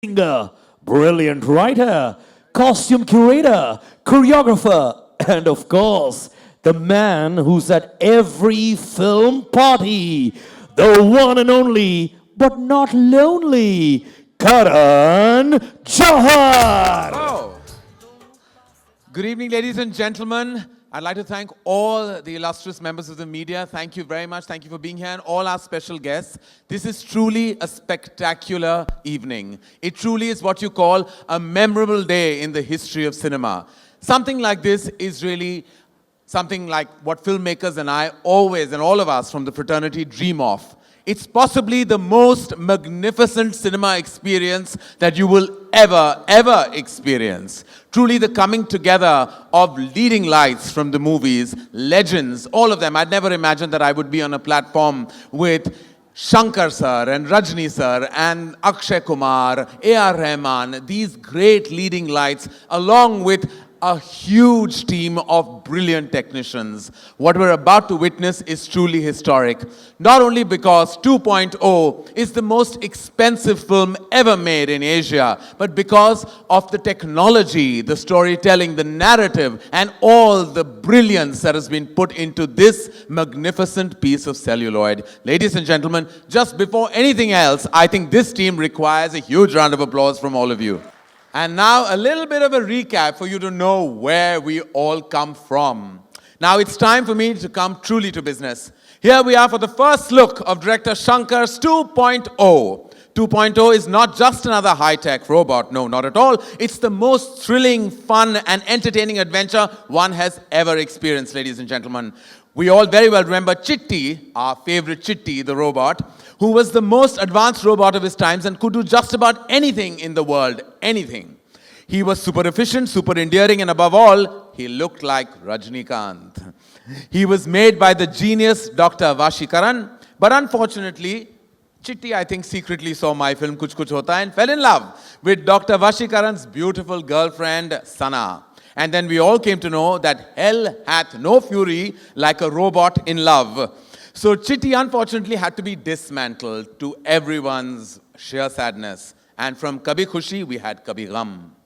singer, brilliant writer, costume curator, choreographer, and of course, the man who's at every film party, the one and only, but not lonely, Karan Johar. Oh. Good evening, ladies and gentlemen. I'd like to thank all the illustrious members of the media. Thank you very much. Thank you for being here, and all our special guests. This is truly a spectacular evening. It truly is what you call a memorable day in the history of cinema. Something like this is really something like what filmmakers and I always, and all of us from the fraternity, dream of. It's possibly the most magnificent cinema experience that you will ever experience. Truly the coming together of leading lights from the movies, legends, all of them. I'd never imagined that I would be on a platform with Shankar sir and Rajini sir and Akshay Kumar, A.R. Rahman, these great leading lights, along with a huge team of brilliant technicians. What we're about to witness is truly historic. Not only because 2.0 is the most expensive film ever made in Asia, but because of the technology, the storytelling, the narrative, and all the brilliance that has been put into this magnificent piece of celluloid. Ladies and gentlemen, just before anything else, I think this team requires a huge round of applause from all of you. And now a little bit of a recap for you to know where we all come from. Now it's time for me to come truly to business. Here we are for the first look of director Shankar's 2.0. 2.0 is not just another high-tech robot, no, not at all. It's the most thrilling, fun, and entertaining adventure one has ever experienced, ladies and gentlemen. We all very well remember Chitti, our favorite Chitti, the robot, who was the most advanced robot of his times and could do just about anything in the world, anything. He was super efficient, super endearing, and above all, he looked like Rajinikanth. He was made by the genius Dr. Vashikaran, but unfortunately, Chitti, I think, secretly saw my film Kuch Kuch Hota and fell in love with Dr. Vashikaran's beautiful girlfriend, Sana. And then we all came to know that hell hath no fury like a robot in love. So Chitti unfortunately had to be dismantled, to everyone's sheer sadness. And from Kabhi Khushi, we had Kabhi Gham.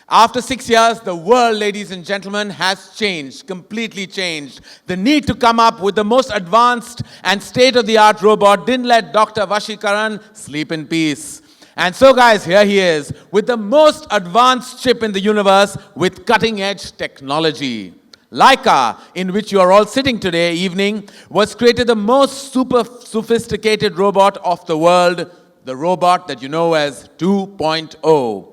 After 6 years, the world, ladies and gentlemen, has changed, completely changed. The need to come up with the most advanced and state-of-the-art robot didn't let Dr. Vashikaran sleep in peace. And so guys, here he is, with the most advanced chip in the universe with cutting-edge technology. Laika, in which you are all sitting today evening, was created the most super sophisticated robot of the world, the robot that you know as 2.0.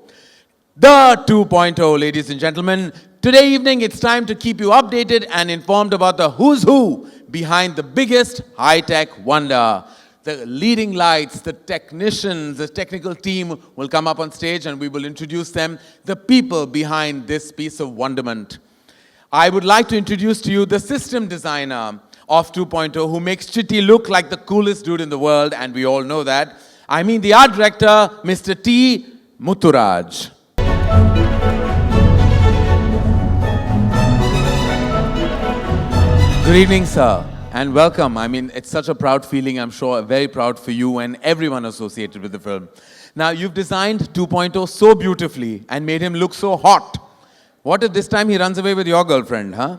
The 2.0, ladies and gentlemen. Today evening, it's time to keep you updated and informed about the who's who behind the biggest high-tech wonder. The leading lights, the technicians, the technical team will come up on stage and we will introduce them, the people behind this piece of wonderment. I would like to introduce to you the system designer of 2.0 who makes Chitti look like the coolest dude in the world, and we all know that. I mean the art director, Mr. T. Mutturaj. Good evening, sir, and welcome. I mean, it's such a proud feeling, I'm sure, very proud for you and everyone associated with the film. Now, you've designed 2.0 so beautifully and made him look so hot. What if this time he runs away with your girlfriend, huh?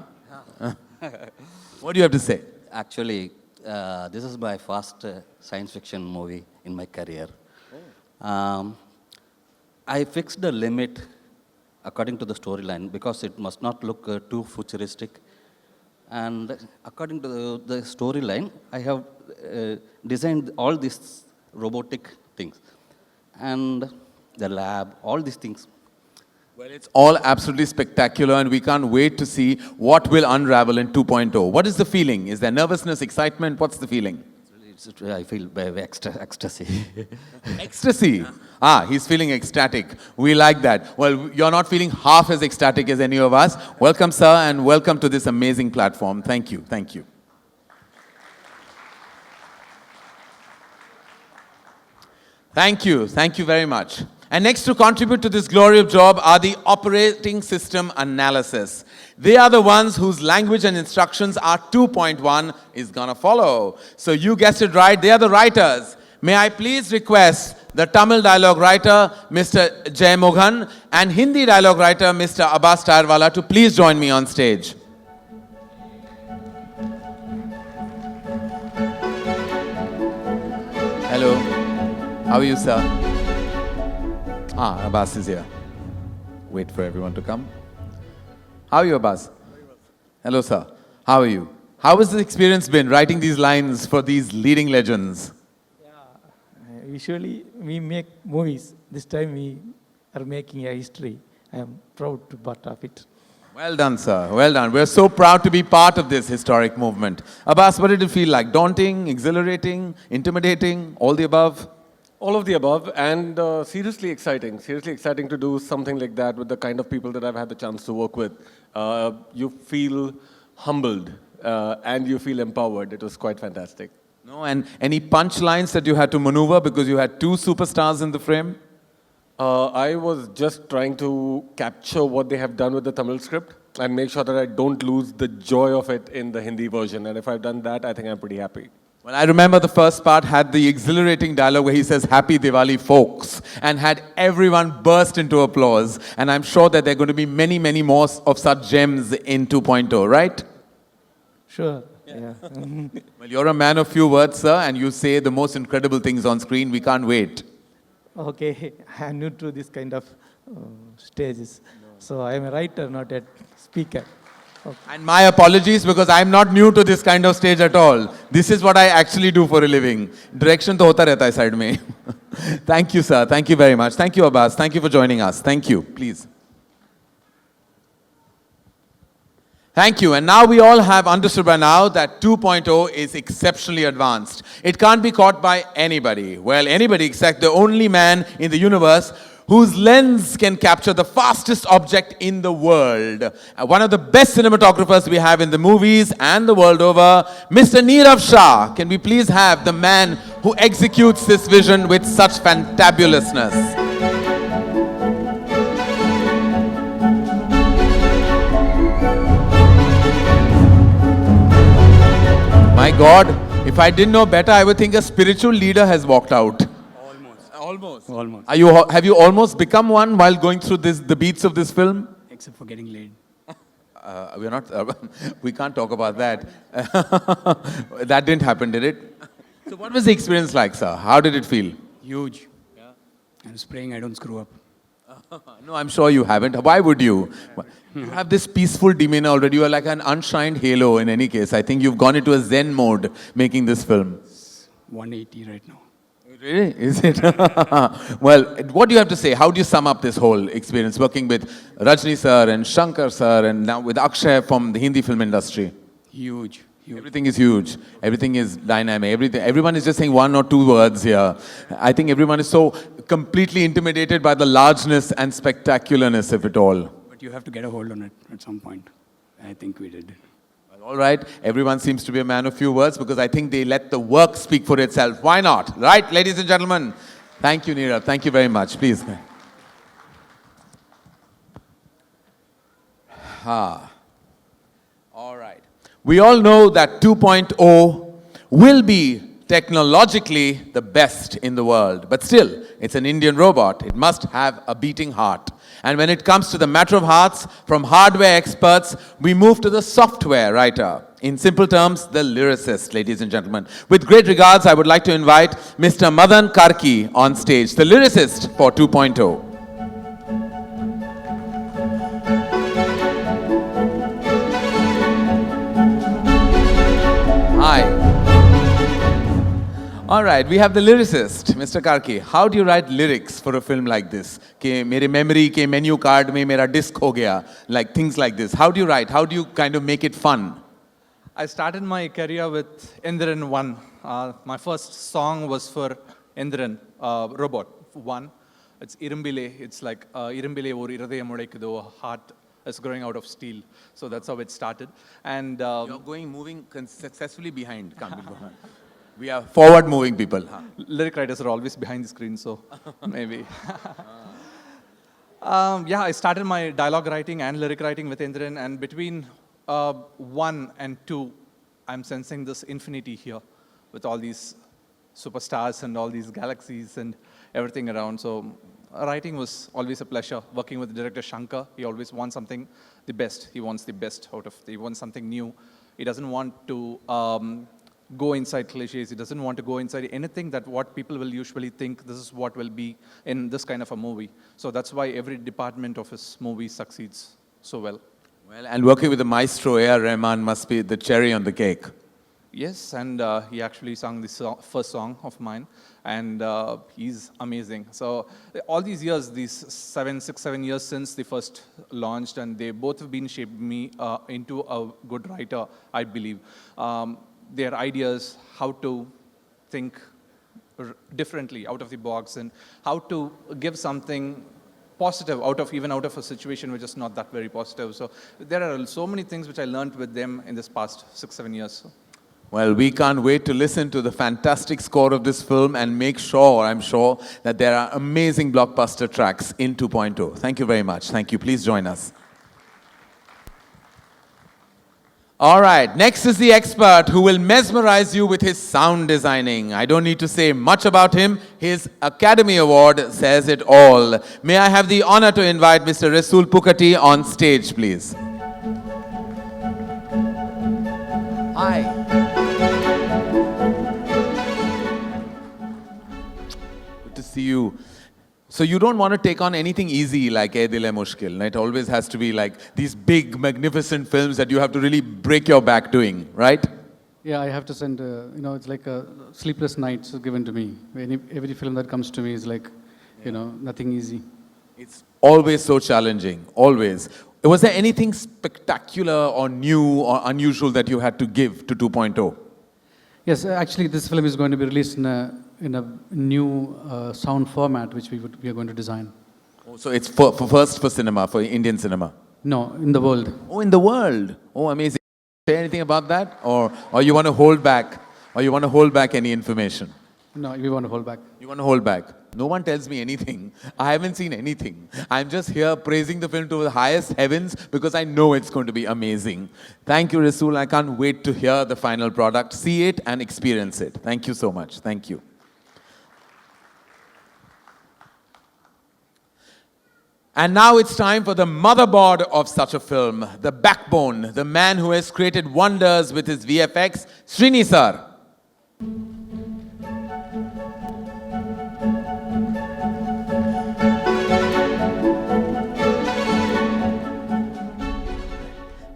What do you have to say? Actually, this is my first science fiction movie in my career. I fixed the limit according to the storyline because it must not look too futuristic. And according to the storyline, I have designed all these robotic things. And the lab, all these things. Well, it's all absolutely spectacular and we can't wait to see what will unravel in 2.0. What is the feeling? Is there nervousness, excitement? What's the feeling? I feel ecstasy. Ecstasy? Ah, he's feeling ecstatic. We like that. Well, you're not feeling half as ecstatic as any of us. Welcome, sir, and welcome to this amazing platform. Thank you. Thank you. Thank you. Thank you very much. And next to contribute to this glorious job are the operating system analysis. They are the ones whose language and instructions are 2.1 is gonna follow. So you guessed it right, they are the writers. May I please request the Tamil dialogue writer, Mr. Jay Moghan, and Hindi dialogue writer, Mr. Abbas Tyrewala, to please join me on stage. Hello. How are you, sir? Abbas is here. Wait for everyone to come. How are you, Abbas? Hello, sir. How are you? How has the experience been writing these lines for these leading legends? Usually we make movies. This time we are making a history. I am proud to be part of it. Well done, sir. Well done. We're so proud to be part of this historic movement. Abbas, what did it feel like? Daunting, exhilarating, intimidating, all the above? All of the above, and seriously exciting. Seriously exciting to do something like that with the kind of people that I've had the chance to work with. You feel humbled and you feel empowered. It was quite fantastic. No, and any punchlines that you had to maneuver because you had two superstars in the frame? I was just trying to capture what they have done with the Tamil script and make sure that I don't lose the joy of it in the Hindi version. And if I've done that, I think I'm pretty happy. Well, I remember the first part had the exhilarating dialogue where he says, "Happy Diwali, folks," and had everyone burst into applause. And I'm sure that there are going to be many, many more of such gems in 2.0, right? Sure. Yeah. Well, you're a man of few words, sir, and you say the most incredible things on screen. We can't wait. Okay. I am new to this kind of stages. So I am a writer, not a speaker. Okay. And my apologies because I'm not new to this kind of stage at all. This is what I actually do for a living. Direction to hota rehta hai side mein. Thank you, sir. Thank you very much. Thank you, Abbas. Thank you for joining us. Thank you. Please. Thank you. And now we all have understood by now that 2.0 is exceptionally advanced. It can't be caught by anybody. Well, anybody except the only man in the universe whose lens can capture the fastest object in the world. One of the best cinematographers we have in the movies and the world over, Mr. Neerav Shah. Can we please have the man who executes this vision with such fantabulousness? My God, if I didn't know better, I would think a spiritual leader has walked out. Almost. Have you almost become one while going through the beats of this film? Except for getting laid. We're not. We can't talk about that. That didn't happen, did it? So, what was the experience like, sir? How did it feel? Huge. Yeah. I'm just praying I don't screw up. No, I'm sure you haven't. Why would you? You have this peaceful demeanor already. You are like an unshined halo in any case. I think you've gone into a Zen mode making this film. It's 180 right now. Really? Is it? Well, what do you have to say? How do you sum up this whole experience working with Rajni sir and Shankar sir and now with Akshay from the Hindi film industry? Huge. Everything is huge. Everything is dynamic. Everyone is just saying one or two words here. I think everyone is so completely intimidated by the largeness and spectacularness of it all. But you have to get a hold on it at some point. I think we did. Well, all right. Everyone seems to be a man of few words because I think they let the work speak for itself. Why not? Right, ladies and gentlemen? Thank you, Neerav. Thank you very much. Please. All right. We all know that 2.0 will be technologically the best in the world. But still, it's an Indian robot. It must have a beating heart. And when it comes to the matter of hearts, from hardware experts, we move to the software writer. In simple terms, the lyricist, ladies and gentlemen. With great regards, I would like to invite Mr. Madan Karki on stage, the lyricist for 2.0. Hi. All right, we have the lyricist, Mr. Karki. How do you write lyrics for a film like this? Ke mere memory ke menu card mein mera disc ho gaya, like things like this. How do you write? How do you kind of make it fun? I started my career with Indiran 1. My first song was for Indiran, Robot 1. It's Irumbile. It's like Irumbile or Iradaya Mudaikido, a heart is growing out of steel. So that's how it started. And You're moving successfully behind. Can't be behind. We are forward-moving people. lyric writers are always behind the screen, so maybe. Yeah, I started my dialogue writing and lyric writing with Indiran, and between 1 and 2, I'm sensing this infinity here with all these superstars and all these galaxies, and everything around. So writing was always a pleasure. Working with the director Shankar, he always wants something the best. He wants the best out of. He wants something new. He doesn't want to go inside cliches. He doesn't want to go inside anything that what people will usually think this is what will be in this kind of a movie. So that's why every department of his movie succeeds so well. Well, and working with the maestro A.R. Rahman must be the cherry on the cake. Yes, and he actually sang the first song of mine, and he's amazing. So all these years, these 7 years since they first launched, and they both have been shaped me into a good writer, I believe. Their ideas, how to think differently out of the box, and how to give something positive out of a situation which is not that very positive. So there are so many things which I learned with them in this past 6-7 years. Well, we can't wait to listen to the fantastic score of this film and make sure, I'm sure, that there are amazing blockbuster tracks in 2.0. Thank you very much. Thank you. Please join us. All right, next is the expert who will mesmerize you with his sound designing. I don't need to say much about him. His Academy Award says it all. May I have the honor to invite Mr. Rasool Pukati on stage, please. Hi. Good to see you. So you don't want to take on anything easy like Ae Dil Hai Mushkil. It always has to be like these big, magnificent films that you have to really break your back doing, right? Yeah, I have to send, it's like a sleepless nights given to me. Every film that comes to me is like, nothing easy. It's always so challenging, always. Was there anything spectacular or new or unusual that you had to give to 2.0? Yes, actually this film is going to be released in a new sound format which we are going to design. Oh, so it's first for cinema, for Indian cinema? No, in the world. Oh, in the world. Oh, amazing. Say anything about that? Or you want to hold back? Or you want to hold back any information? No, we want to hold back. You want to hold back? No one tells me anything. I haven't seen anything. I'm just here praising the film to the highest heavens because I know it's going to be amazing. Thank you, Rasool. I can't wait to hear the final product, see it and experience it. Thank you so much. Thank you. And now it's time for the motherboard of such a film, the backbone, the man who has created wonders with his VFX, Srini sir.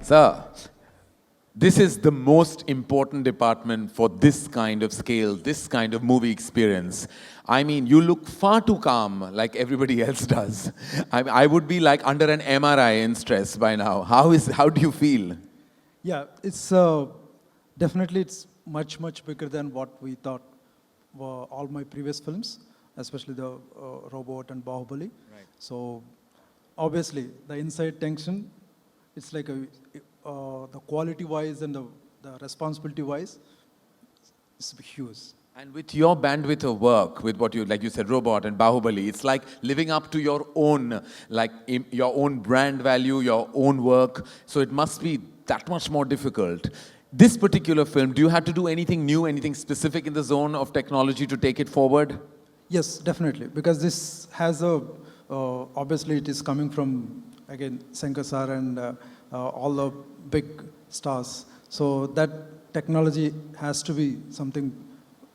Sir, this is the most important department for this kind of scale, this kind of movie experience. I mean, you look far too calm, like everybody else does. I would be like under an MRI in stress by now. How do you feel? Yeah, it's definitely it's much bigger than what we thought were all my previous films, especially the Robot and Bahubali. Right. So obviously the inside tension, it's like the quality-wise and the responsibility-wise, it's huge. And with your bandwidth of work, with what like you said, Robot and Bahubali, it's like living up to your own, your own brand value, your own work. So it must be that much more difficult. This particular film, do you have to do anything new, anything specific in the zone of technology to take it forward? Yes, definitely, because this has obviously it is coming from, again, Shankar sir and all the big stars. So that technology has to be something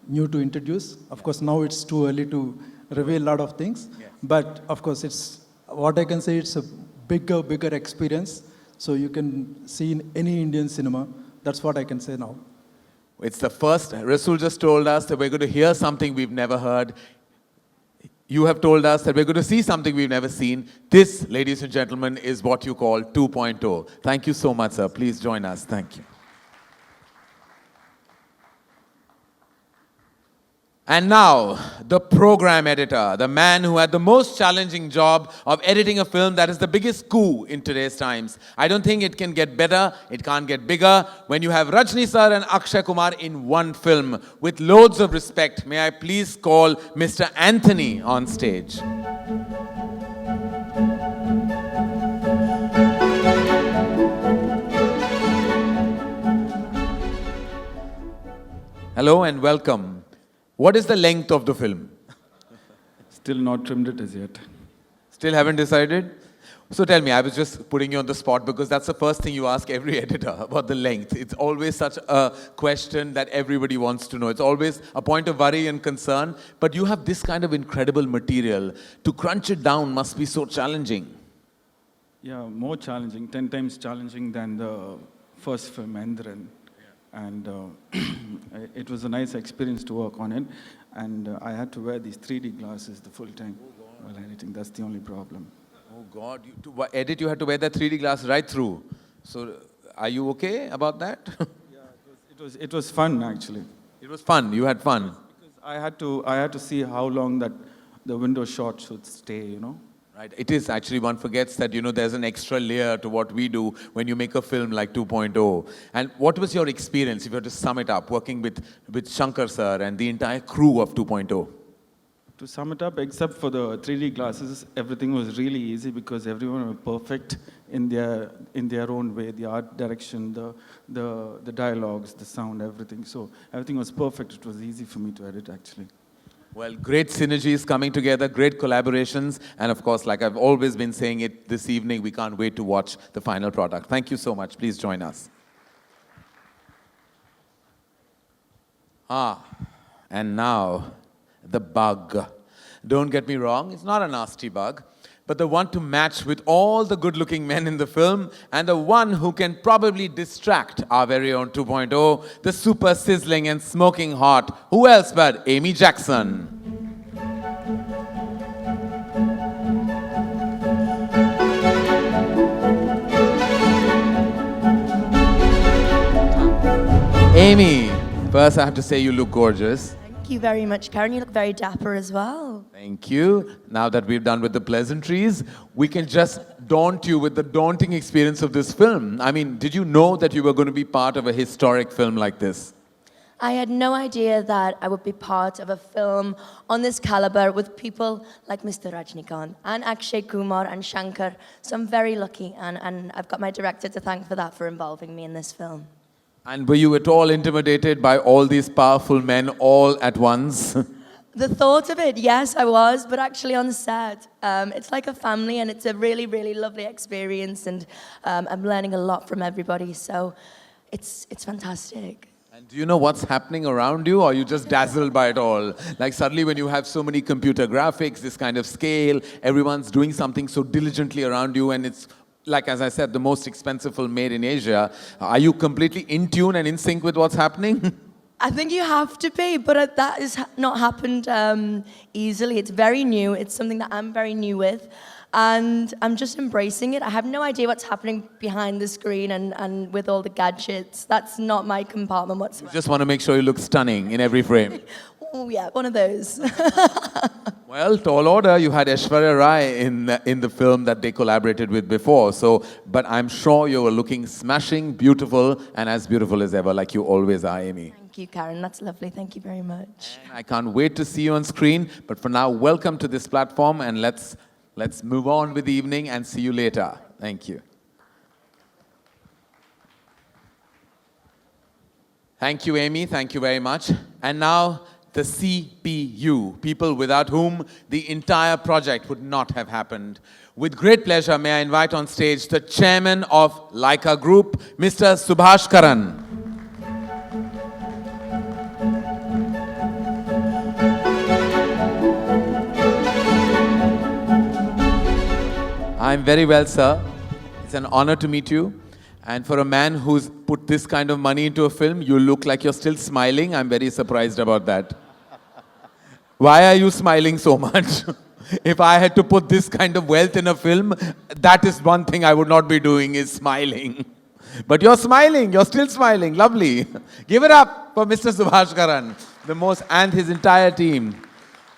new to introduce. Of course, now it's too early to reveal a lot of things. Yes. But of course, it's what I can say, it's a bigger experience. So you can see in any Indian cinema. That's what I can say now. It's the first. Rasool just told us that we're going to hear something we've never heard. You have told us that we're going to see something we've never seen. This, ladies and gentlemen, is what you call 2.0. Thank you so much, sir. Please join us. Thank you. And now, the program editor, the man who had the most challenging job of editing a film that is the biggest coup in today's times. I don't think it can get better, it can't get bigger. When you have Rajni sir and Akshay Kumar in one film, with loads of respect, may I please call Mr. Anthony on stage. Hello and welcome. What is the length of the film? It's Still not trimmed it as yet. Still haven't decided? So tell me, I was just putting you on the spot because that's the first thing you ask every editor about the length. It's always such a question that everybody wants to know. It's always a point of worry and concern. But you have this kind of incredible material. To crunch it down must be so challenging. Yeah, more challenging, 10 times challenging than the first film, Endran. And it was a nice experience to work on it. And I had to wear these 3D glasses the full time while editing. That's the only problem. Oh God, to edit you had to wear that 3D glass right through. So are you okay about that? Yeah, it was fun actually. It was fun, you had fun. Because I had to see how long that the window shot should stay, you know. Right. It is actually, one forgets that, there's an extra layer to what we do when you make a film like 2.0. And what was your experience, if you were to sum it up, working with Shankar sir and the entire crew of 2.0? To sum it up, except for the 3D glasses, everything was really easy because everyone was perfect in their own way. The art direction, the dialogues, the sound, everything. So everything was perfect. It was easy for me to edit actually. Well, great synergies coming together, great collaborations, and of course, like I've always been saying it this evening, we can't wait to watch the final product. Thank you so much. Please join us. And now, the bug. Don't get me wrong, it's not a nasty bug, but the one to match with all the good-looking men in the film, and the one who can probably distract our very own 2.0, the super sizzling and smoking hot, who else but Amy Jackson. Amy, first I have to say you look gorgeous. Thank you very much, Karen. You look very dapper as well. Thank you. Now that we've done with the pleasantries, we can just daunt you with the daunting experience of this film. I mean, did you know that you were going to be part of a historic film like this? I had no idea that I would be part of a film on this caliber with people like Mr. Rajinikanth and Akshay Kumar and Shankar. So I'm very lucky, and I've got my director to thank for that, for involving me in this film. And were you at all intimidated by all these powerful men all at once? The thought of it, yes, I was, but actually on the set, it's like a family, and it's a really, really lovely experience, and I'm learning a lot from everybody, so it's fantastic. And do you know what's happening around you, or are you just dazzled by it all? Like suddenly when you have so many computer graphics, this kind of scale, everyone's doing something so diligently around you, and it's, like as I said, the most expensive film made in Asia. Are you completely in tune and in sync with what's happening? I think you have to be, but that has not happened easily. It's very new. It's something that I'm very new with, and I'm just embracing it. I have no idea what's happening behind the screen and with all the gadgets. That's not my compartment whatsoever. Just want to make sure you look stunning in every frame. Oh yeah, one of those. Well, tall order, you had Aishwarya Rai in the film that they collaborated with before. So, but I'm sure you were looking smashing, beautiful, and as beautiful as ever, like you always are, Amy. Thank you, Karen. That's lovely. Thank you very much. And I can't wait to see you on screen. But for now, welcome to this platform, and let's move on with the evening and see you later. Thank you. Thank you, Amy. Thank you very much. And now, the CPU, people without whom the entire project would not have happened. With great pleasure, may I invite on stage the chairman of Leica Group, Mr. Subhash Karan. I'm very well, sir. It's an honor to meet you. And for a man who's put this kind of money into a film, you look like you're still smiling. I'm very surprised about that. Why are you smiling so much? If I had to put this kind of wealth in a film, that is one thing I would not be doing, is smiling. But you're smiling, you're still smiling, lovely. Give it up for Mr. Subhash Karan, and his entire team.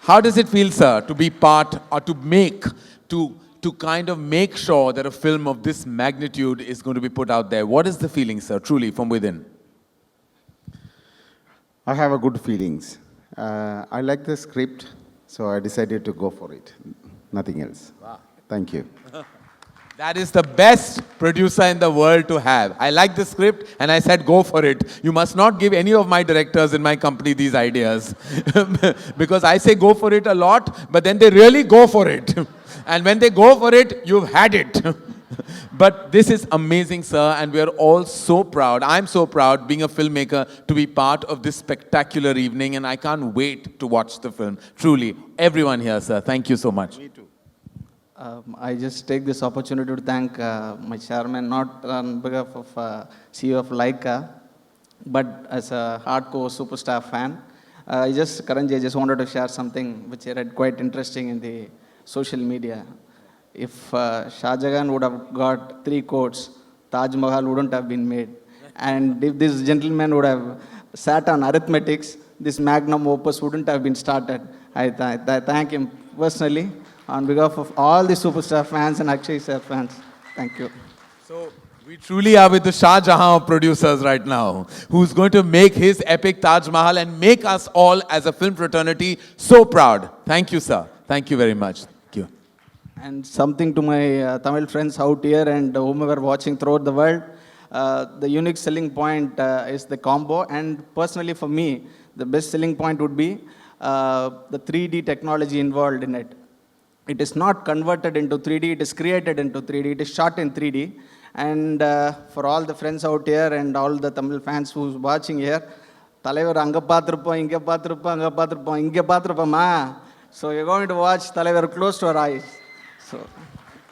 How does it feel, sir, to be part, or to kind of make sure that a film of this magnitude is going to be put out there? What is the feeling, sir, truly, from within? I have a good feelings. I like the script, so I decided to go for it. Nothing else. Wow. Thank you. That is the best producer in the world to have. I like the script and I said, go for it. You must not give any of my directors in my company these ideas. Because I say go for it a lot, but then they really go for it. And when they go for it, you've had it. But this is amazing, sir, and we are all so proud. I'm so proud, being a filmmaker, to be part of this spectacular evening, and I can't wait to watch the film. Truly, everyone here, sir, thank you so much. Me too. I just take this opportunity to thank my chairman, not on behalf of CEO of Laika, but as a hardcore superstar fan. Karanji, I just wanted to share something which I read quite interesting in the social media. If Shah Jahan would have got 3 quotes, Taj Mahal wouldn't have been made. And if this gentleman would have sat on arithmetics, this magnum opus wouldn't have been started. I thank him personally on behalf of all the superstar fans and Akshay sir fans. Thank you. So, we truly are with the Shah Jahan of producers right now, who's going to make his epic Taj Mahal and make us all as a film fraternity so proud. Thank you, sir. Thank you very much. Thank you. And something to my Tamil friends out here and whomever watching throughout the world, the unique selling point is the combo. And personally for me, the best selling point would be the 3D technology involved in it. It is not converted into 3D, it is created into 3D, it is shot in 3D. And for all the friends out here and all the Tamil fans who's watching here, Talaivar anga paathirupom, inga paathirupom, anga paathirupom, inga paathirupoma. So you're going to watch Talaivar close to our eyes. So,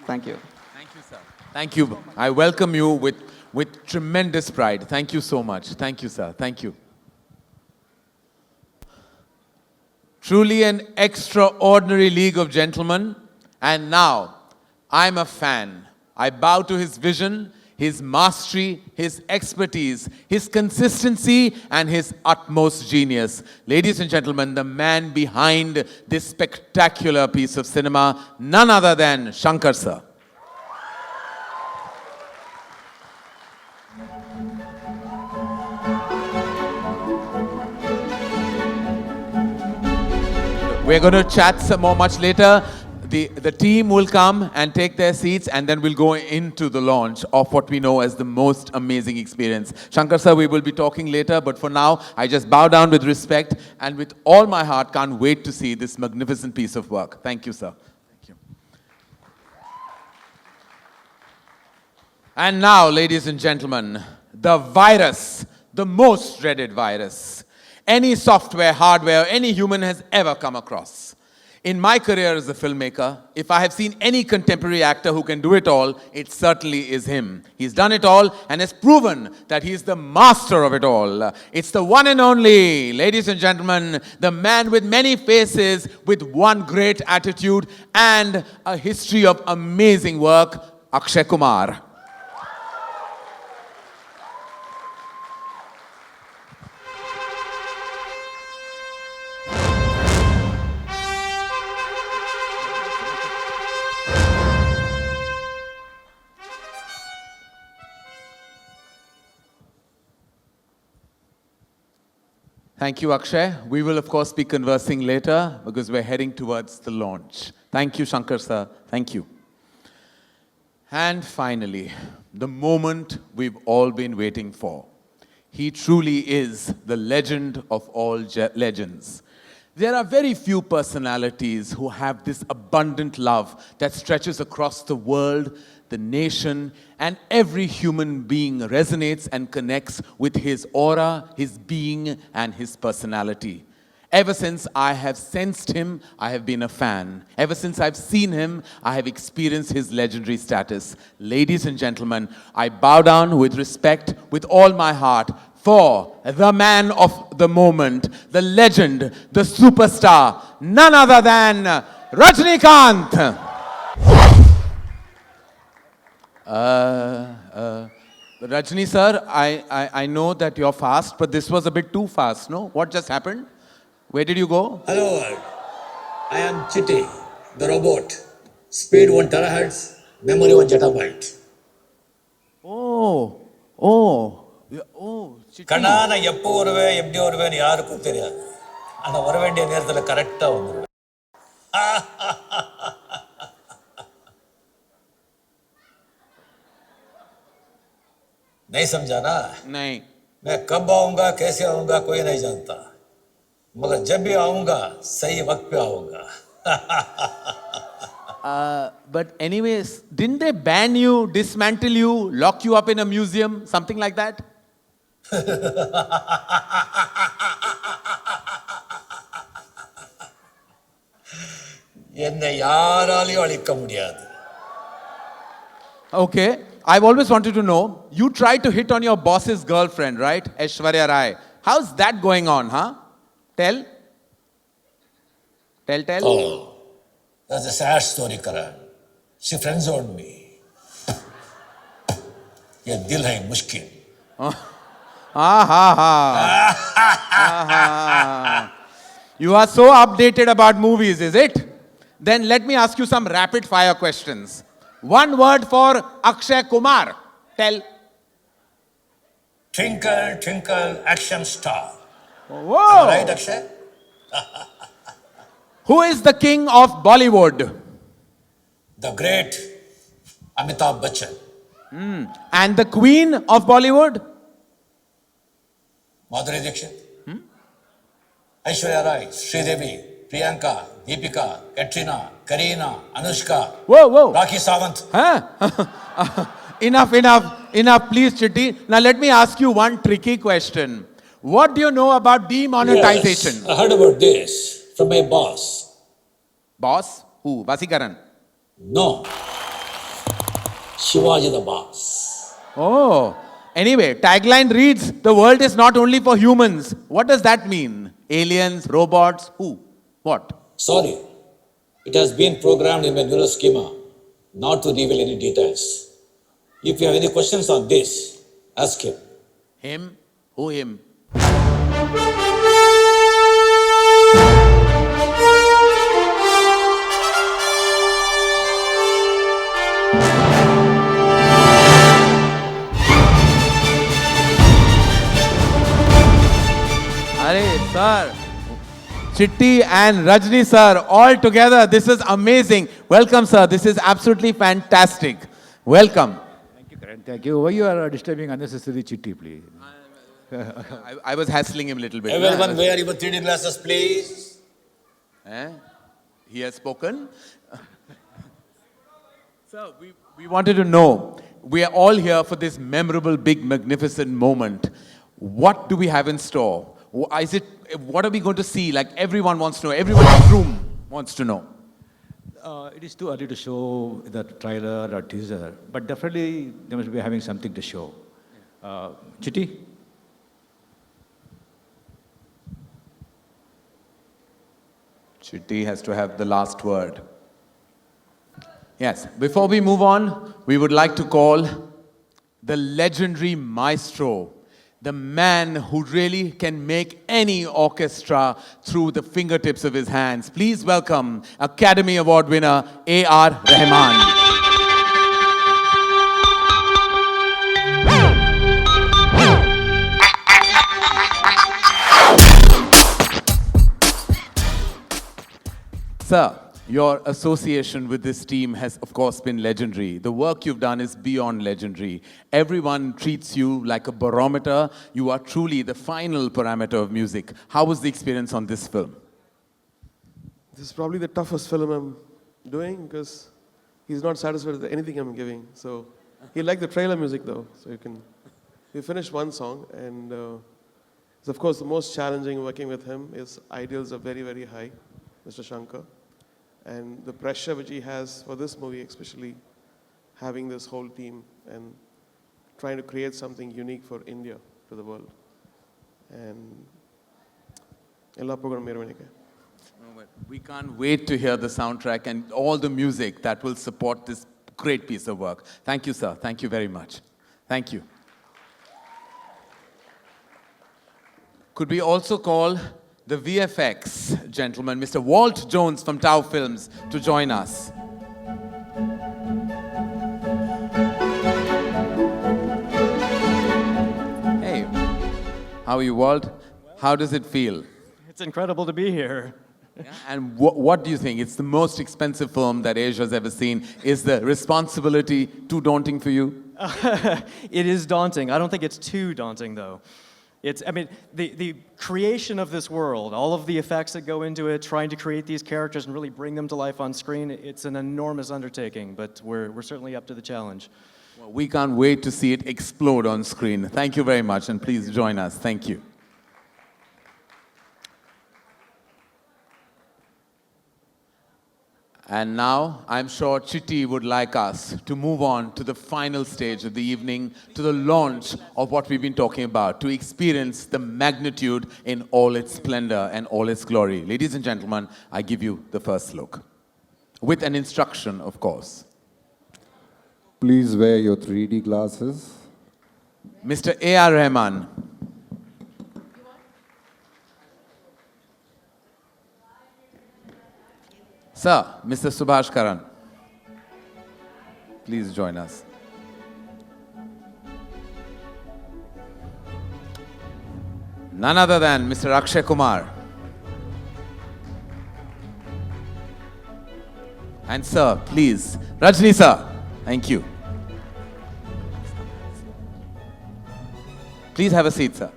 thank you. Thank you, sir. Thank you. I welcome you with tremendous pride. Thank you so much. Thank you, sir. Thank you. Truly an extraordinary league of gentlemen. And now, I'm a fan. I bow to his vision, his mastery, his expertise, his consistency, and his utmost genius. Ladies and gentlemen, the man behind this spectacular piece of cinema, none other than Shankar, sir. We're going to chat some more much later. The team will come and take their seats, and then we'll go into the launch of what we know as the most amazing experience. Shankar sir, we will be talking later, but for now, I just bow down with respect and with all my heart can't wait to see this magnificent piece of work. Thank you, sir. Thank you. And now, ladies and gentlemen, the virus, the most dreaded virus any software, hardware, any human has ever come across. In my career as a filmmaker, if I have seen any contemporary actor who can do it all, it certainly is him. He's done it all and has proven that he's the master of it all. It's the one and only, ladies and gentlemen, the man with many faces, with one great attitude and a history of amazing work, Akshay Kumar. Thank you, Akshay. We will, of course, be conversing later because we're heading towards the launch. Thank you, Shankar sir. Thank you. And finally, the moment we've all been waiting for. He truly is the legend of all legends. There are very few personalities who have this abundant love that stretches across the world, the nation, and every human being resonates and connects with his aura, his being, and his personality. Ever since I have sensed him, I have been a fan. Ever since I've seen him, I have experienced his legendary status. Ladies and gentlemen, I bow down with respect, with all my heart, for the man of the moment, the legend, the superstar, none other than Rajinikanth. Rajni sir, I know that you're fast, but this was a bit too fast, no? What just happened? Where did you go? Hello world, I am Chitty, the robot. Speed 1 terahertz, memory 1 zettabyte. கண்ணான எப்போ வருவேன் எப்படி வருவேன்னு யாருக்கும் தெரியாது. ஆனா வர வேண்டிய நேரத்துல கரெக்டா வந்துருவேன். नहीं समझा ना? नहीं. मैं कब आऊंगा, कैसे आऊंगा, कोई नहीं जानता, मगर जब भी आऊंगा सही वक्त पे आऊंगा. But anyways, didn't they ban you, dismantle you, lock you up in a museum, something like that? என்னை யாராலையும் அழிக்க முடியாது. Okay, I've always wanted to know, you tried to hit on your boss's girlfriend, right? Aishwarya Rai. How's that going on, huh? Tell. Tell. Oh, that's a sad story, Karan. She friend-zoned me. ये दिल है मुश्किल. You are so updated about movies, is it? Then let me ask you some rapid fire questions. One word for Akshay Kumar. Tell. Twinkle, twinkle, action star. Whoa! Right, Akshay? Who is the king of Bollywood? The great Amitabh Bachchan. And the queen of Bollywood? Madhuri Dixit. Aishwarya Rai, Sridevi, Priyanka, Deepika, Katrina, Kareena, Anushka. Whoa. Rakhi Sawant. Huh? Enough, please, Chitti. Now let me ask you one tricky question. What do you know about demonetization? Yes, I heard about this from my boss. Boss? Who? Vasikaran? No. Shivaji the boss. Oh. Anyway, tagline reads, the world is not only for humans. What does that mean? Aliens, robots, who? What? Sorry. It has been programmed in my neural schema not to reveal any details. If you have any questions on this, ask him. Him? Who him? Sir, Chitti and Rajni sir, all together, this is amazing. Welcome, sir. This is absolutely fantastic. Welcome. Thank you, Karan. Thank you. Why you are disturbing unnecessarily Chitti, please? I was hassling him a little bit. Everyone wear your 3D glasses, please. He has spoken. Sir, we wanted to know, we are all here for this memorable, big, magnificent moment. What do we have in store? What are we going to see? Like everyone wants to know, everyone in the room wants to know. It is too early to show the trailer or teaser, but definitely they must be having something to show. Chitti? Chitti has to have the last word. Yes, before we move on, we would like to call the legendary maestro, the man who really can make any orchestra through the fingertips of his hands. Please welcome Academy Award winner A.R. Rahman. Sir, your association with this team has, of course, been legendary. The work you've done is beyond legendary. Everyone treats you like a barometer. You are truly the final parameter of music. How was the experience on this film? This is probably the toughest film I'm doing because he's not satisfied with anything I'm giving. So he liked the trailer music though. So we finished one song, and it's of course the most challenging working with him. His ideals are very, very high, Mr. Shankar. And the pressure which he has for this movie, especially having this whole team and trying to create something unique for India to the world. And we can't wait to hear the soundtrack and all the music that will support this great piece of work. Thank you, sir. Thank you very much. Thank you. Could we also call the VFX gentleman, Mr. Walt Jones from Tau Films, to join us? Hey, how are you, Walt? How does it feel? It's incredible to be here. Yeah, and what do you think? It's the most expensive film that Asia's ever seen. Is the responsibility too daunting for you? It is daunting. I don't think it's too daunting, though. I mean, the creation of this world, all of the effects that go into it, trying to create these characters and really bring them to life on screen, it's an enormous undertaking, but we're certainly up to the challenge. Well, we can't wait to see it explode on screen. Thank you very much, and please join us. Thank you. And now, I'm sure Chitti would like us to move on to the final stage of the evening, to the launch of what we've been talking about, to experience the magnitude in all its splendor and all its glory. Ladies and gentlemen, I give you the first look. With an instruction, of course. Please wear your 3D glasses. Mr. A.R. Rahman. Sir, Mr. Subhash Karan, please join us. None other than Mr. Akshay Kumar. And sir, please, Rajni sir, thank you. Please have a seat, sir.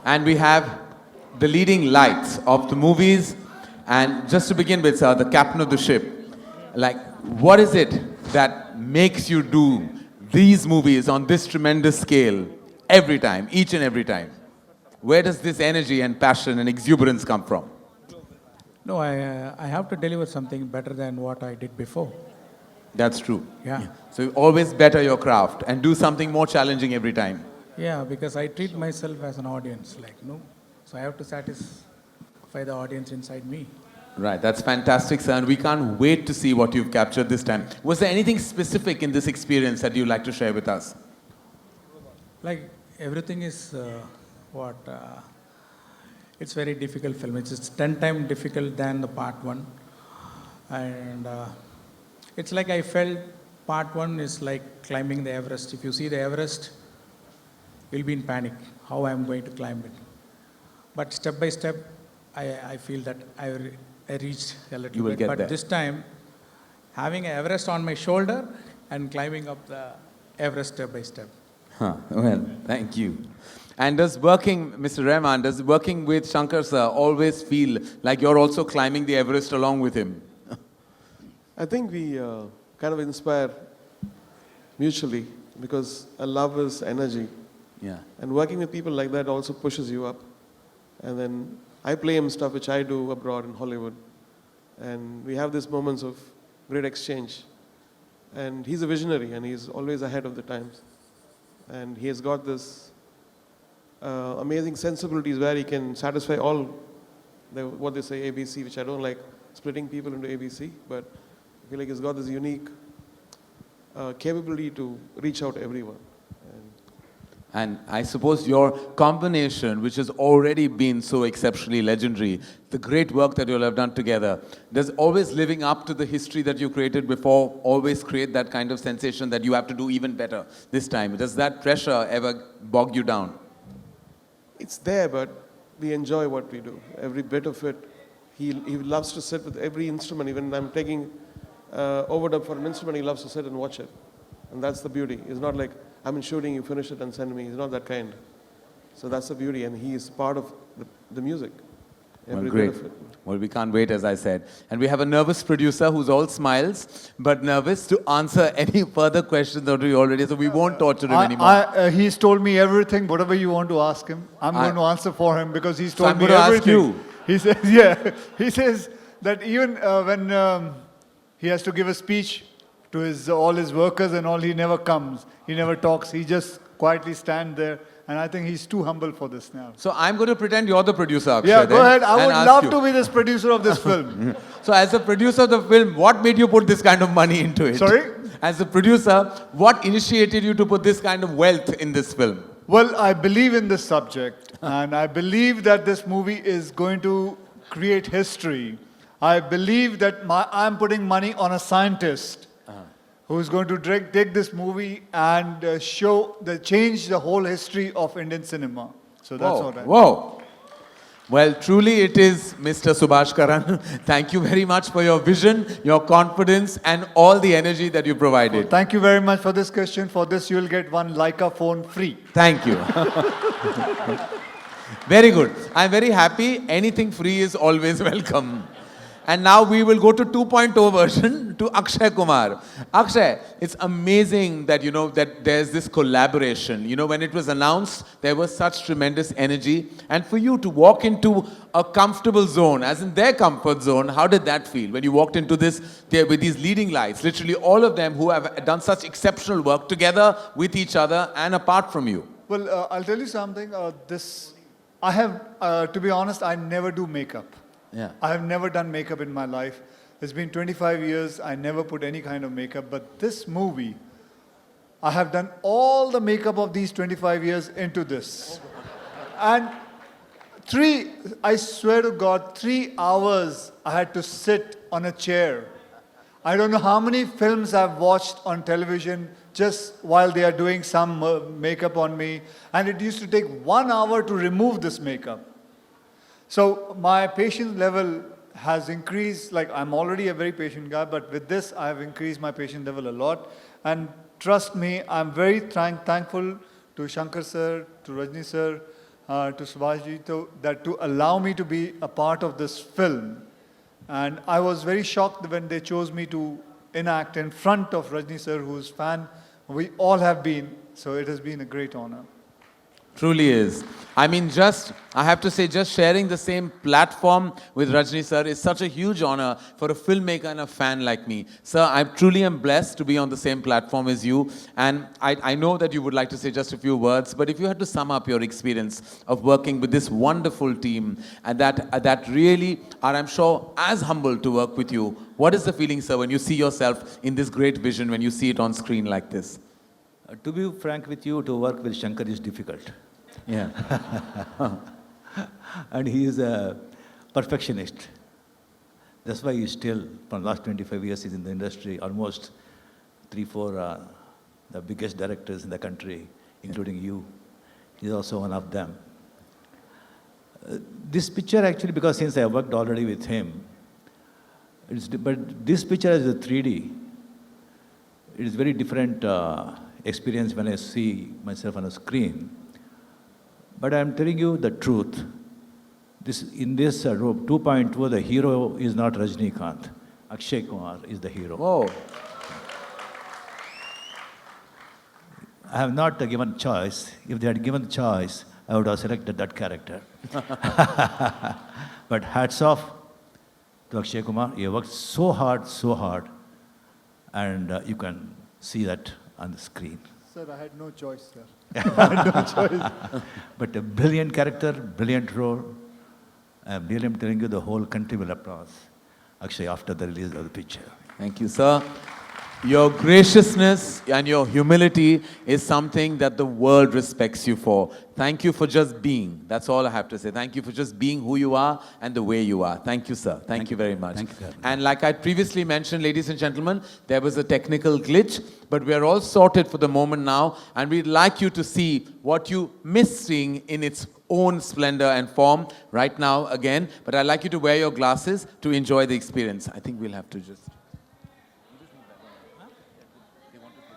And we have the leading lights of the movies. And just to begin with, sir, the captain of the ship. Like, what is it that makes you do these movies on this tremendous scale every time, each and every time? Where does this energy and passion and exuberance come from? No, I have to deliver something better than what I did before. That's true. Yeah. So you always better your craft and do something more challenging every time. Yeah, because I treat myself as an audience, so I have to satisfy the audience inside me. Right, that's fantastic, sir, and we can't wait to see what you've captured this time. Was there anything specific in this experience that you'd like to share with us? Like, everything is it's very difficult film. It's 10 times difficult than the part 1. And it's like I felt part 1 is like climbing the Everest. If you see the Everest, you'll be in panic, how I'm going to climb it. But step by step, I feel that I reached a little You will bit. get But there. this time, having an Everest on my shoulder and climbing up the Everest step by step. Well, thank you. And does working, Mr. Rahman, does working with Shankar sir always feel like you're also climbing the Everest along with him? I think we kind of inspire mutually because love is energy. Yeah. And working with people like that also pushes you up. And then I play him stuff which I do abroad in Hollywood. And we have these moments of great exchange. And he's a visionary and he's always ahead of the times. And he has got this amazing sensibilities where he can satisfy all what they say ABC, which I don't like splitting people into ABC, but I feel like he's got this unique capability to reach out to everyone. And I suppose your combination, which has already been so exceptionally legendary, the great work that you'll have done together, does always living up to the history that you created before always create that kind of sensation that you have to do even better this time? Does that pressure ever bog you down? It's there, but we enjoy what we do. Every bit of it. He loves to sit with every instrument. Even I'm taking overdub for an instrument, he loves to sit and watch it. And that's the beauty. It's not like, I'm in shooting, you finish it and send me. He's not that kind. So that's the beauty, and he is part of the music. Every Well, great. bit of it. Well, we can't wait, as I said. And we have a nervous producer who's all smiles, but nervous to answer any further questions that we already, so we won't torture him anymore. He's told me everything, whatever you want to ask him. I'm going to answer for him because he's So told I'm me going to everything. ask you. He says, yeah, he says that even when he has to give a speech to all his workers and all, he never comes. He never talks. He just quietly stands there. And I think he's too humble for this now. So I'm going to pretend you're the producer, Akshay. Yeah, go then, ahead. I and would ask love you. to be this producer of this film. So as a producer of the film, what made you put this kind of money into it? Sorry? As a producer, what initiated you to put this kind of wealth in this film? Well, I believe in this subject. And I believe that this movie is going to create history. I believe that I'm putting money on a scientist who's going to take this movie and change the whole history of Indian cinema. So that's what I. Whoa. Well, truly it is Mr. Subhash Karan. Thank you very much for your vision, your confidence, and all the energy that you provided. Thank you very much for this question. For this, you'll get one Leica phone free. Thank you. Very good. I'm very happy. Anything free is always welcome. And now we will go to 2.0 version to Akshay Kumar. Akshay, it's amazing that, that there's this collaboration. When it was announced, there was such tremendous energy. And for you to walk into a comfortable zone, as in their comfort zone, how did that feel? When you walked into this, there with these leading lights, literally all of them who have done such exceptional work together with each other and apart from you. Well, I'll tell you something. I have, to be honest, I never do makeup. Yeah. I have never done makeup in my life. It's been 25 years. I never put any kind of makeup. But this movie, I have done all the makeup of these 25 years into this. And I swear to God, 3 hours I had to sit on a chair. I don't know how many films I've watched on television just while they are doing some makeup on me. And it used to take 1 hour to remove this makeup. So my patience level has increased. Like, I'm already a very patient guy, but with this, I have increased my patience level a lot. And trust me, I'm very thankful to Shankar sir, to Rajni sir, to Subhashji, to allow me to be a part of this film. And I was very shocked when they chose me to enact in front of Rajni sir, whose fan we all have been. So it has been a great honor. Truly is. I mean, I have to say, just sharing the same platform with Rajni sir is such a huge honor for a filmmaker and a fan like me. Sir, I truly am blessed to be on the same platform as you. And I know that you would like to say just a few words, but if you had to sum up your experience of working with this wonderful team and that really are, I'm sure, as humble to work with you, what is the feeling, sir, when you see yourself in this great vision, when you see it on screen like this? To be frank with you, to work with Shankar is difficult. Yeah. And he is a perfectionist. That's why he's still, from the last 25 years, he's in the industry, almost 3-4 the biggest directors in the country, including you. He's also one of them. This picture actually, because since I worked already with him, but this picture is a 3D. It is very different experience when I see myself on a screen. But I'm telling you the truth. In this 2.2, the hero is not Rajinikanth. Akshay Kumar is the hero. Whoa. I have not given choice. If they had given the choice, I would have selected that character. But hats off to Akshay Kumar. He worked so hard, and you can see that on the screen. Sir, I had no choice, sir. I had no choice. But a brilliant character, brilliant role. I'm really telling you, the whole country will applaud Akshay after the release of the picture. Thank you, sir. Your graciousness and your humility is something that the world respects you for. Thank you for just being. That's all I have to say. Thank you for just being who you are and the way you are. Thank you, sir. Thank you very much. Thank you. And like I previously mentioned, ladies and gentlemen, there was a technical glitch, but we are all sorted for the moment now, and we'd like you to see what you miss seeing in its own splendor and form right now again. But I'd like you to wear your glasses to enjoy the experience. I think we'll have to just...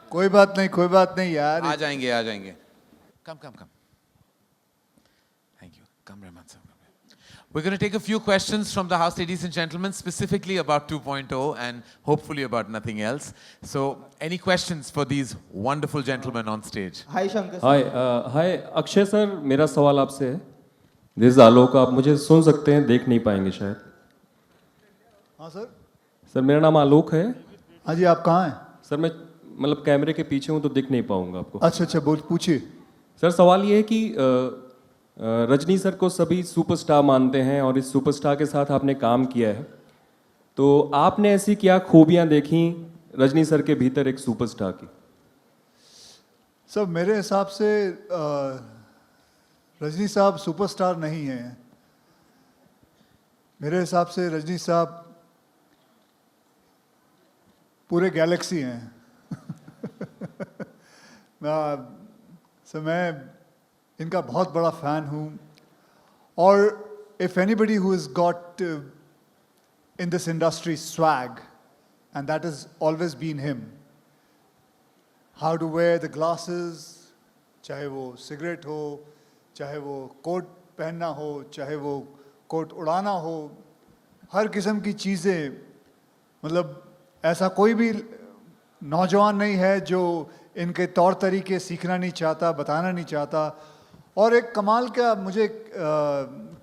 कोई बात नहीं यार. आ जाएंगे. Come. Thank you. Come, Rahman sir. We're going to take a few questions from the house, ladies and gentlemen, specifically about 2.0 and hopefully about nothing else. So, any questions for these wonderful gentlemen on stage? Hi, Shankar. Hi, Akshay sir. मेरा सवाल आपसे है. This is आलोक. आप मुझे सुन सकते हैं, देख नहीं पाएंगे शायद. हाँ सर. सर मेरा नाम आलोक है. हाँ जी, आप कहाँ हैं? सर मैं मतलब कैमरे के पीछे हूँ तो दिख नहीं पाऊंगा आपको. अच्छा पूछिए. सर सवाल ये है कि रजनी सर को सभी सुपरस्टार मानते हैं और इस सुपरस्टार के साथ आपने काम किया है, तो आपने ऐसी क्या खूबियां देखी रजनी सर के भीतर एक सुपरस्टार की? सर मेरे हिसाब से रजनी साहब सुपरस्टार नहीं हैं. मेरे हिसाब से रजनी साहब पूरे गैलेक्सी हैं. So मैं इनका बहुत बड़ा फ़ैन हूँ. और if anybody who has got in this industry swag, and that has always been him, how to wear the glasses, चाहे वो सिगरेट हो, चाहे वो कोट पहनना हो, चाहे वो कोट उड़ाना हो, हर किस्म की चीज़ें, मतलब ऐसा कोई भी नौजवान नहीं है जो इनके तौर तरीके सीखना नहीं चाहता, बताना नहीं चाहता. और एक कमाल का मुझे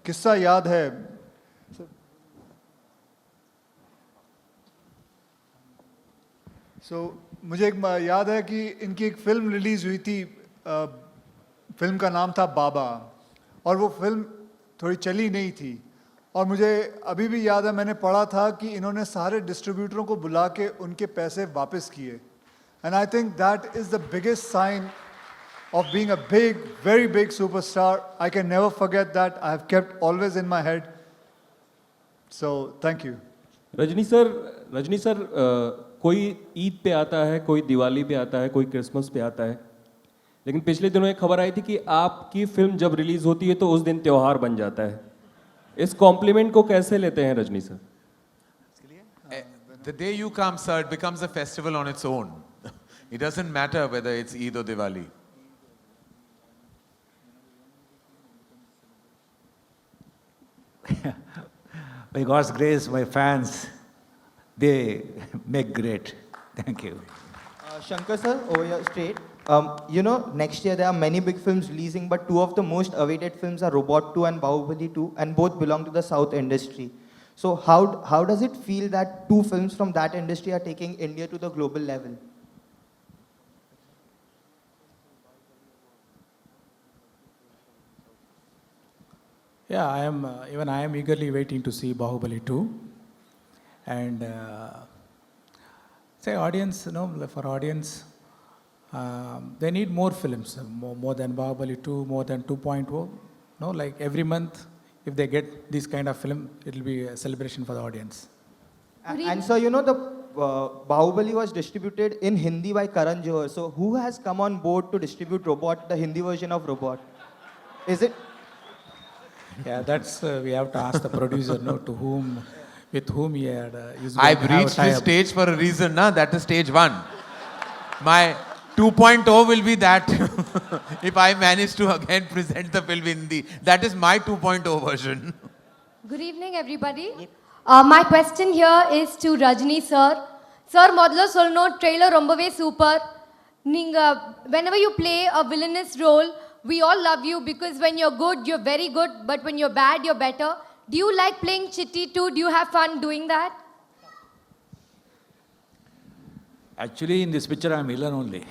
किस्सा याद है. मुझे एक याद है कि इनकी एक फ़िल्म रिलीज़ हुई थी. फिल्म का नाम था बाबा, और वो फिल्म थोड़ी चली नहीं थी. और मुझे अभी भी याद है, मैंने पढ़ा था कि इन्होंने सारे डिस्ट्रीब्यूटरों को बुला के उनके पैसे वापस किए. And I think that is the biggest sign of being a big, very big superstar. I can never forget that. I have kept always in my head. So, thank you. Rajni sir, कोई ईद पे आता है, कोई दिवाली पे आता है, कोई Christmas पे आता है, लेकिन पिछले दिनों एक खबर आई थी कि आपकी फिल्म जब रिलीज होती है तो उस दिन त्योहार बन जाता है. इस कॉम्प्लीमेंट को कैसे लेते हैं Rajni sir? The day you come, sir, it becomes a festival on its own. It doesn't matter whether it's Eid or Diwali. By God's grace, my fans, they make great. Thank you. Shankar sir, over here straight. Next year there are many big films releasing, but two of the most awaited films are Robot 2 and Bahubali 2, and both belong to the South industry. So how does it feel that two films from that industry are taking India to the global level? Yeah, I am eagerly waiting to see Bahubali 2. And for audience, they need more films, more than Bahubali 2, more than 2.0. Like every month, if they get this kind of film, it will be a celebration for the audience. And so, the Bahubali was distributed in Hindi by Karan Johar. So who has come on board to distribute Robot, the Hindi version of Robot? Is it? Yeah, that's we have to ask the producer, with whom he had. I've reached this stage for a reason, na? That is stage 1. My 2.0 will be that if I manage to again present the film in Hindi. That is my 2.0 version. Good evening, everybody. My question here is to Rajni sir. Sir, modlo solno trailer rombave super. Whenever you play a villainous role, we all love you because when you're good, you're very good, but when you're bad, you're better. Do you like playing Chitty too? Do you have fun doing that? Actually, in this picture, I'm villain only.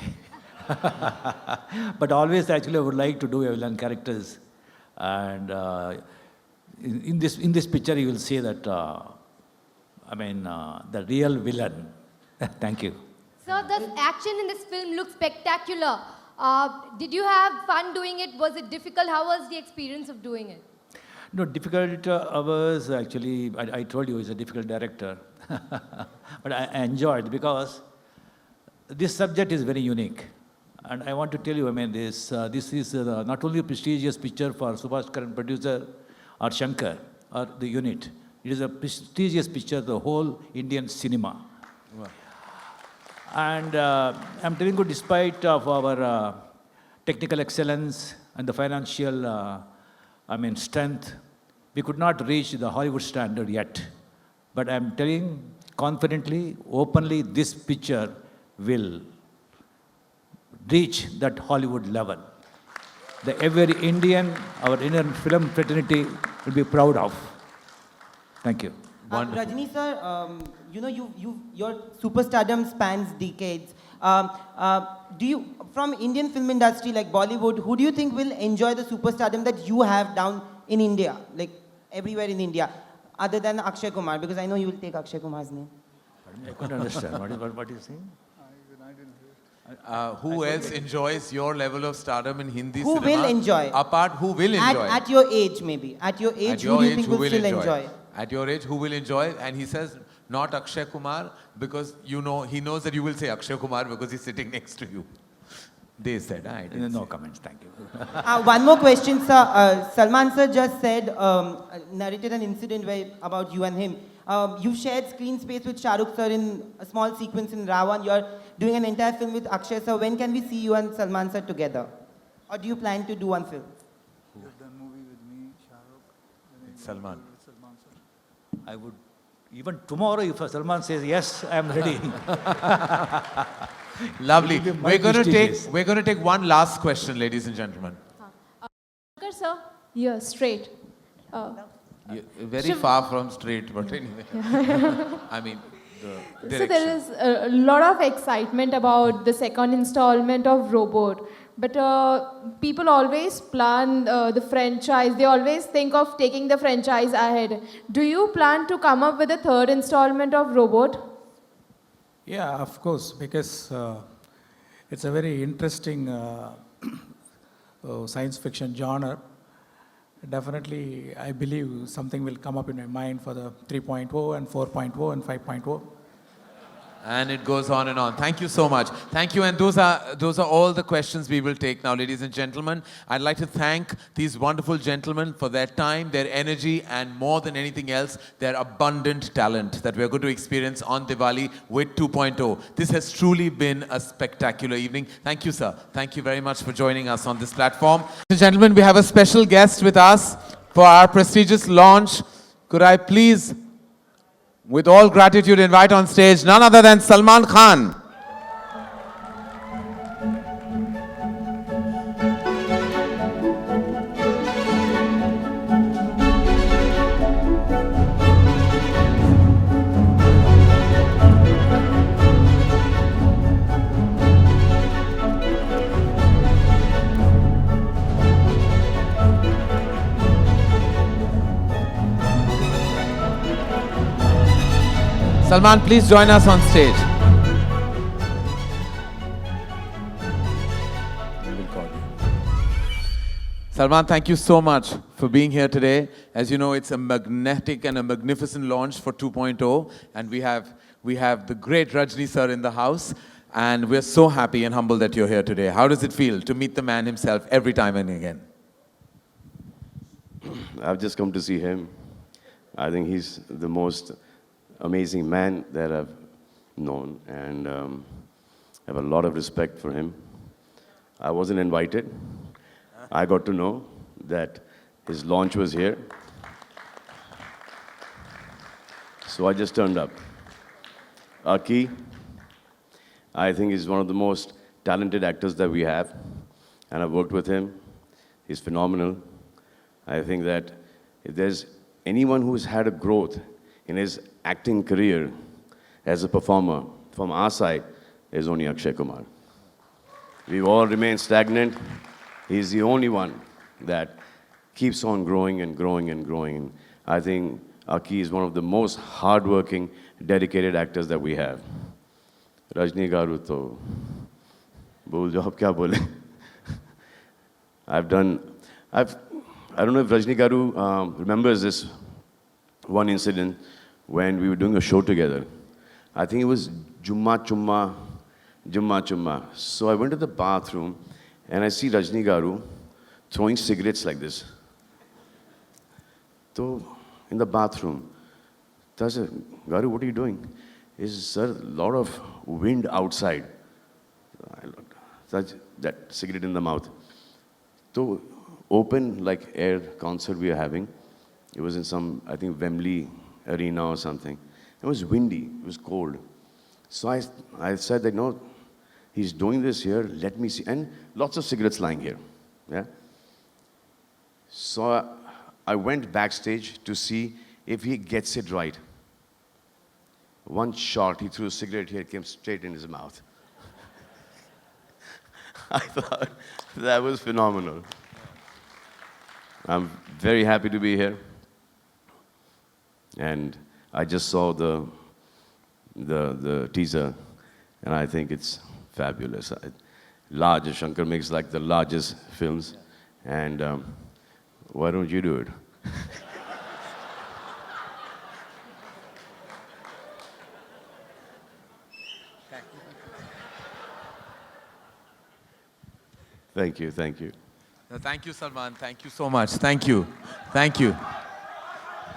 But always, actually, I would like to do a villain characters. And in this picture, you will see that, the real villain. Thank you. Sir, the action in this film looks spectacular. Did you have fun doing it? Was it difficult? How was the experience of doing it? No, difficult hours, actually, I told you, he's a difficult director. But I enjoyed because this subject is very unique. And I want to tell you, this is not only a prestigious picture for Subhash Karan producer or Shankar or the unit. It is a prestigious picture, the whole Indian cinema. Wow. And I'm telling you, despite of our technical excellence and the financial, strength, we could not reach the Hollywood standard yet. But I'm telling confidently, openly, this picture will reach that Hollywood level. Every Indian, our Indian film fraternity will be proud of. Thank you. Rajni sir, your superstardom spans decades. Do you, from Indian film industry like Bollywood, who do you think will enjoy the superstardom that you have down in India, like everywhere in India, other than Akshay Kumar? Because I know you will take Akshay Kumar's name. I couldn't understand. What are you saying? Who else enjoys your level of stardom in Hindi who cinema? Who will enjoy? Who will enjoy? At your age, maybe. At your age, who do you think will still enjoy? At your age, who will enjoy? And he says, not Akshay Kumar, because you know, he knows that you will say Akshay Kumar because he's sitting next to you. They said, I didn't No say. comments, thank you. One more question, sir. Salman sir just said, narrated an incident about you and him. You shared screen space with Shah Rukh sir in a small sequence in Ravan. You're doing an entire film with Akshay sir. When can we see you and Salman sir together? Or do you plan to do one film? You've done movie with me, Shah Rukh. Salman. I would, even tomorrow, if Salman says yes, I am ready. Lovely. It will be my We're going to take one last question, ladies and gentlemen. Shankar sir, yeah, straight. Very far from straight, but anyway. I mean, the direction. So there is a lot of excitement about the second installment of Robot. But people always plan the franchise. They always think of taking the franchise ahead. Do you plan to come up with a third installment of Robot? Yeah, of course, because it's a very interesting science fiction genre. Definitely, I believe something will come up in my mind for the 3.0 and 4.0 and 5.0. And it goes on and on. Thank you so much. Thank you. And those are all the questions we will take now, ladies and gentlemen. I'd like to thank these wonderful gentlemen for their time, their energy, and more than anything else, their abundant talent that we're going to experience on Diwali with 2.0. This has truly been a spectacular evening. Thank you, sir. Thank you very much for joining us on this platform. Ladies and gentlemen, we have a special guest with us for our prestigious launch. Could I please, with all gratitude, invite on stage none other than Salman Khan. Salman, please join us on stage. Salman, thank you so much for being here today. As you know, it's a magnetic and a magnificent launch for 2.0, and we have the great Rajni sir in the house, and we're so happy and humbled that you're here today. How does it feel to meet the man himself every time and again? I've just come to see him. I think he's the most amazing man that I've known, and I have a lot of respect for him. I wasn't invited. I got to know that his launch was here. So I just turned up. Aki, I think he's one of the most talented actors that we have, and I've worked with him. He's phenomenal. I think that if there's anyone who's had a growth in his acting career as a performer from our side, is only Akshay Kumar. We've all remained stagnant. He's the only one that keeps on growing and growing and growing. I think Aki is one of the most hardworking, dedicated actors that we have. Rajni garu to bhul jo ab kya bole. I don't know if Rajni garu remembers this one incident when we were doing a show together. I think it was Jumma Chumma. So I went to the bathroom and I see Rajni garu throwing cigarettes like this. So in the bathroom, I said, Garu, what are you doing? He said, sir, a lot of wind outside. I looked, that cigarette in the mouth. So open like air concert we were having. It was in some, I think, Wembley arena or something. It was windy, it was cold. So I said that, no, he's doing this here, let me see. And lots of cigarettes lying here. Yeah. So I went backstage to see if he gets it right. One shot, he threw a cigarette here, it came straight in his mouth. I thought that was phenomenal. I'm very happy to be here. And I just saw the teaser, and I think it's fabulous. Large, Shankar makes like the largest films, and why don't you do it? Thank you, thank you. Thank you, Salman. Thank you so much. Thank you. Thank you.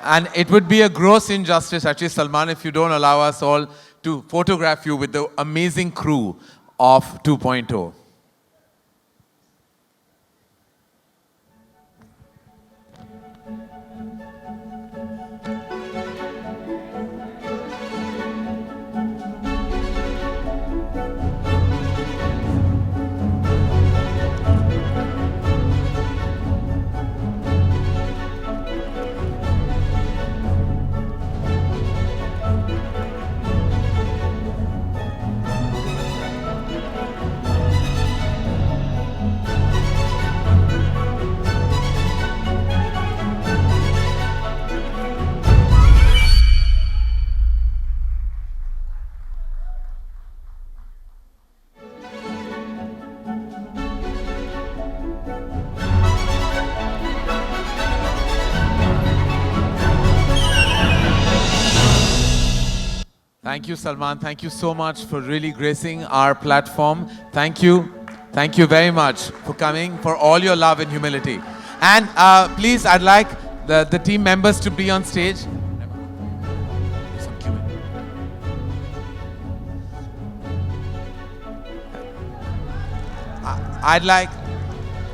And it would be a gross injustice, actually, Salman, if you don't allow us all to photograph you with the amazing crew of 2.0. Thank you, Salman. Thank you so much for really gracing our platform. Thank you. Thank you very much for coming, for all your love and humility. And please, I'd like the team members to be on stage.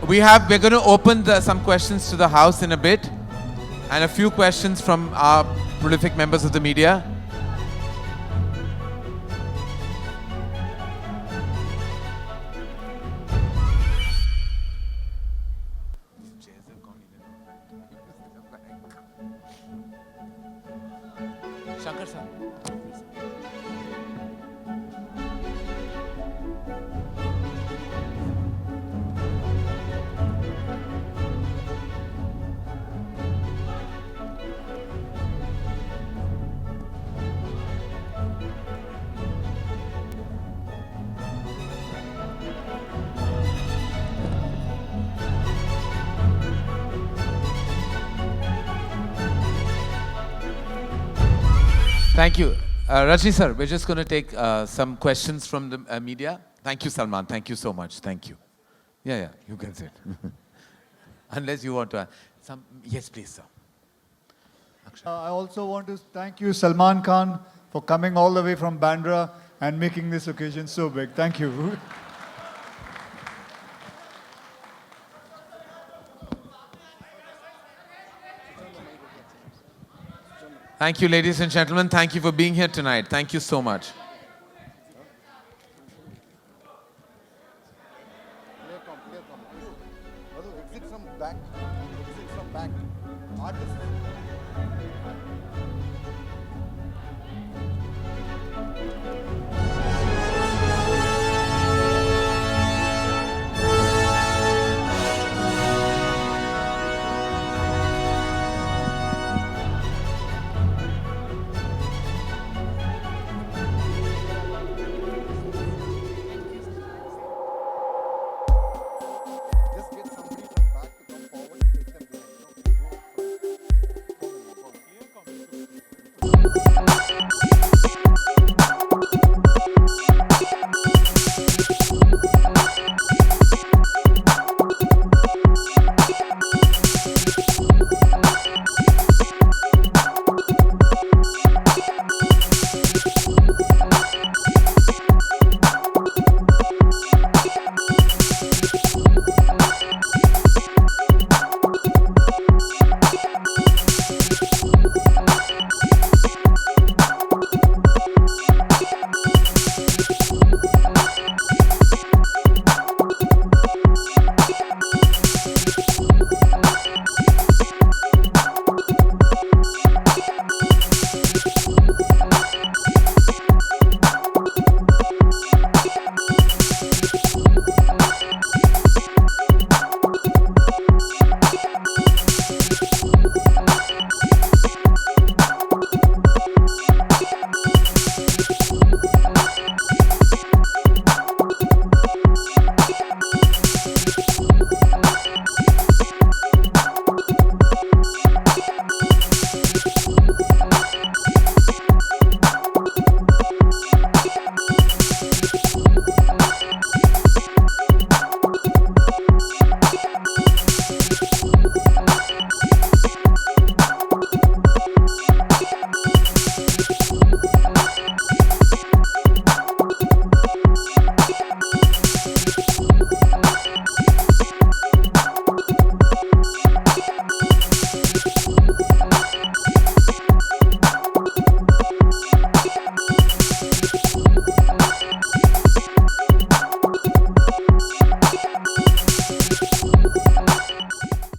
We're going to open some questions to the house in a bit, and a few questions from our prolific members of the media. Shankar sir. Thank you. Rajni sir, we're just going to take some questions from the media. Thank you, Salman. Thank you so much. Thank you. Yeah, you can sit. Unless you want to. Yes, please, sir. I also want to thank you, Salman Khan, for coming all the way from Bandra and making this occasion so big. Thank you. Thank you, ladies and gentlemen. Thank you for being here tonight. Thank you so much.